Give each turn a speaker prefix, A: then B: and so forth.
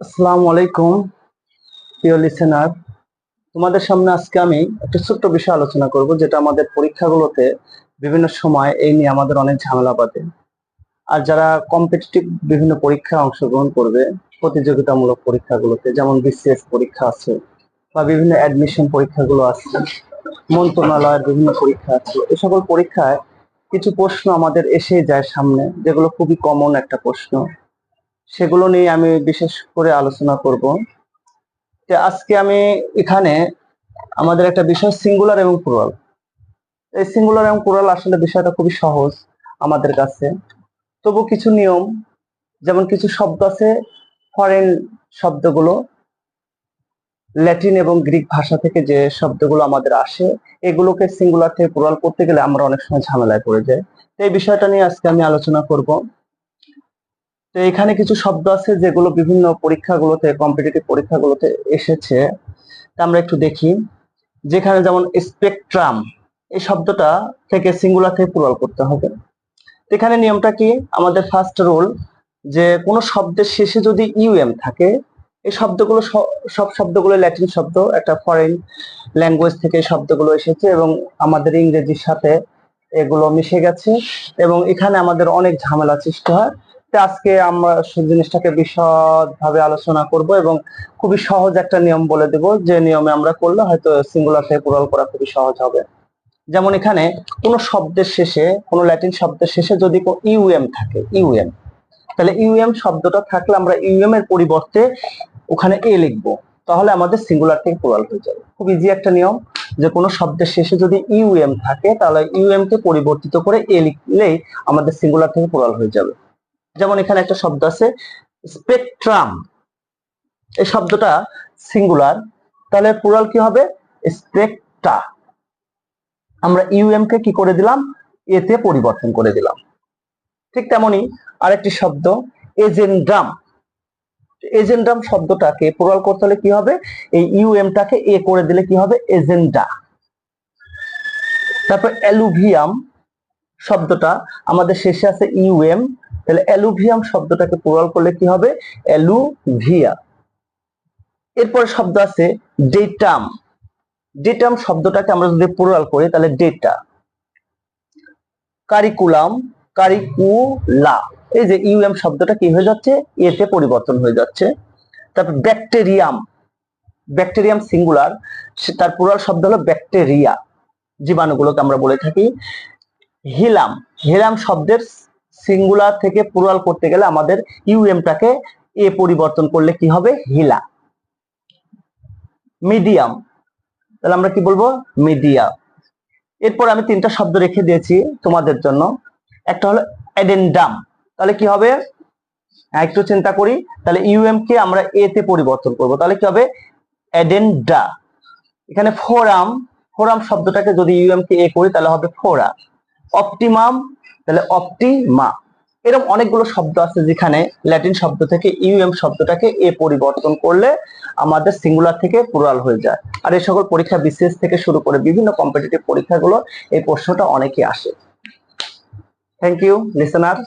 A: আসসালামু আলাইকুম প্রিয় লিসেনার। তোমাদের সামনে আজকে আমি একটা ছোট্ট বিষয় আলোচনা করব, যেটা আমাদের পরীক্ষাগুলোতে বিভিন্ন সময় এই নিয়ে আমাদের অনেক ঝামেলা বাধে। আর যারা কম্পিটিটিভ বিভিন্ন পরীক্ষায় অংশগ্রহণ করবে, প্রতিযোগিতামূলক পরীক্ষাগুলোতে, যেমন বিসিএস পরীক্ষা আছে বা বিভিন্ন অ্যাডমিশন পরীক্ষাগুলো আছে, মন্ত্রণালয়ের বিভিন্ন পরীক্ষা আছে, এ সকল পরীক্ষায় কিছু প্রশ্ন আমাদের এসে যায় সামনে, যেগুলো খুবই কমন একটা প্রশ্ন। সেগুলো নিয়ে আমি বিশেষ করে আলোচনা করব। যে আজকে আমি এখানে আমাদের একটা বিষয় সিঙ্গুলার এবং প্লুরাল। এই সিঙ্গুলার এবং প্লুরাল আসলে বিষয়টা খুবই সহজ আমাদের কাছে, তবু কিছু নিয়ম, যেমন কিছু শব্দ আছে ফরেন শব্দগুলো, ল্যাটিন এবং গ্রিক ভাষা থেকে যে শব্দগুলো আমাদের আসে, এগুলোকে সিঙ্গুলার থেকে প্লুরাল করতে গেলে আমরা অনেক সময় ঝামেলায় পড়ে যাই। তো এই বিষয়টা নিয়ে আজকে আমি আলোচনা করব। তো এখানে কিছু শব্দ আছে যেগুলো বিভিন্ন পরীক্ষাগুলোতে, কম্পিটিটিভ পরীক্ষাগুলোতে এসেছে। তা আমরা একটু দেখি। যেখানে যেমন স্পেকট্রাম, এই শব্দটা থেকে সিঙ্গুলার থেকে প্লুরাল করতে হবে। এখানে নিয়মটা কি, আমাদের ফার্স্ট রুল, যে কোনো শব্দের শেষে যদি ইউএম থাকে, এই শব্দগুলো সব শব্দগুলো ল্যাটিন শব্দ, একটা ফরেন ল্যাঙ্গুয়েজ থেকে এই শব্দগুলো এসেছে এবং আমাদের ইংরেজির সাথে এগুলো মিশে গেছে, এবং এখানে আমাদের অনেক ঝামেলা সৃষ্টি হয়। তো আজকে আমরা সেই জিনিসটাকে বিশদভাবে আলোচনা করব এবং খুবই সহজ একটা নিয়ম বলে দেব, যে নিয়মে আমরা করলে হয়তো সিঙ্গুলার থেকে প্লুরাল করা খুবই সহজ হবে। যেমন এখানে কোনো শব্দের শেষে, কোনো ল্যাটিন শব্দের শেষে যদি ইউএম থাকে, ইউএম, তাহলে ইউএম শব্দটা থাকলে আমরা ইউএম এর পরিবর্তে ওখানে এ লিখবো, তাহলে আমাদের সিঙ্গুলার থেকে প্লুরাল হয়ে যাবে। খুব ইজি একটা নিয়ম, যে কোনো শব্দের শেষে যদি ইউএম থাকে তাহলে ইউএম কে পরিবর্তিত করে এ লিখলেই আমাদের সিঙ্গুলার থেকে প্লুরাল হয়ে যাবে। যেমন এখানে একটা শব্দ আছে স্পেকট্রাম, এই শব্দটা সিঙ্গুলার, তাহলে প্লুরাল কি হবে? স্পেকটা। আমরা ইউএম কে কি করে দিলাম? এতে পরিবর্তন করে দিলাম। ঠিক তেমনি আরেকটি শব্দ এজেন্ডাম। এজেন্ডাম শব্দটাকে প্লুরাল করতে হলে কি হবে? এই ইউএম টাকে এ করে দিলে কি হবে? এজেন্ডা। তারপর অ্যালুভিয়াম শব্দটা আমাদের শেষে আছে ইউএম, তাহলে অ্যালুভিয়াম শব্দটাকে প্লুরাল করলে কি হবে? অ্যালুভিয়া। এরপরে শব্দ আছে ডেটাম। ডেটাম শব্দটাকে আমরা যদি প্লুরাল করি তাহলে ডেটা। কারিকুলাম, কারিকুলা, এই যে ইউএম শব্দটা কি হয়ে যাচ্ছে? এতে পরিবর্তন হয়ে যাচ্ছে। তারপর ব্যাকটেরিয়াম, ব্যাকটেরিয়াম সিঙ্গুলার, তার প্লুরাল শব্দ হলো ব্যাকটেরিয়া, জীবাণুগুলোকে আমরা বলে থাকি। হিলাম, হিলাম শব্দের সিঙ্গুলার থেকে প্লুরাল করতে গেলে আমাদের ইউএমটাকে এ পরিবর্তন করলে কি হবে? হিলা। মিডিয়াম, তাহলে আমরা কি বলবো? মিডিয়া। এরপর আমি তিনটা শব্দ রেখে দিয়েছি তোমাদের জন্য। একটা হলো অ্যাডেন্ডাম, তাহলে কি হবে? একটু চিন্তা করি, তাহলে ইউএম কে আমরা এ তে পরিবর্তন করব, তাহলে কি হবে? অ্যাডেন্ডা। এখানে ফোরাম, ফোরাম শব্দটাকে যদি ইউএম কে এ করি তাহলে হবে ফোরা। অপটিমাম, তাহলে অপটিমা। এরকম অনেকগুলো শব্দ আছে যেখানে ল্যাটিন শব্দ থেকে ইউএম শব্দটাকে এ পরিবর্তন করলে আমাদের সিঙ্গুলার থেকে প্লুরাল হয়ে যায়। আর এই সকল পরীক্ষা বিসিএস থেকে শুরু করে বিভিন্ন কম্পিটিটিভ পরীক্ষাগুলো এই প্রশ্নটা অনেকই আসে। Thank you listener.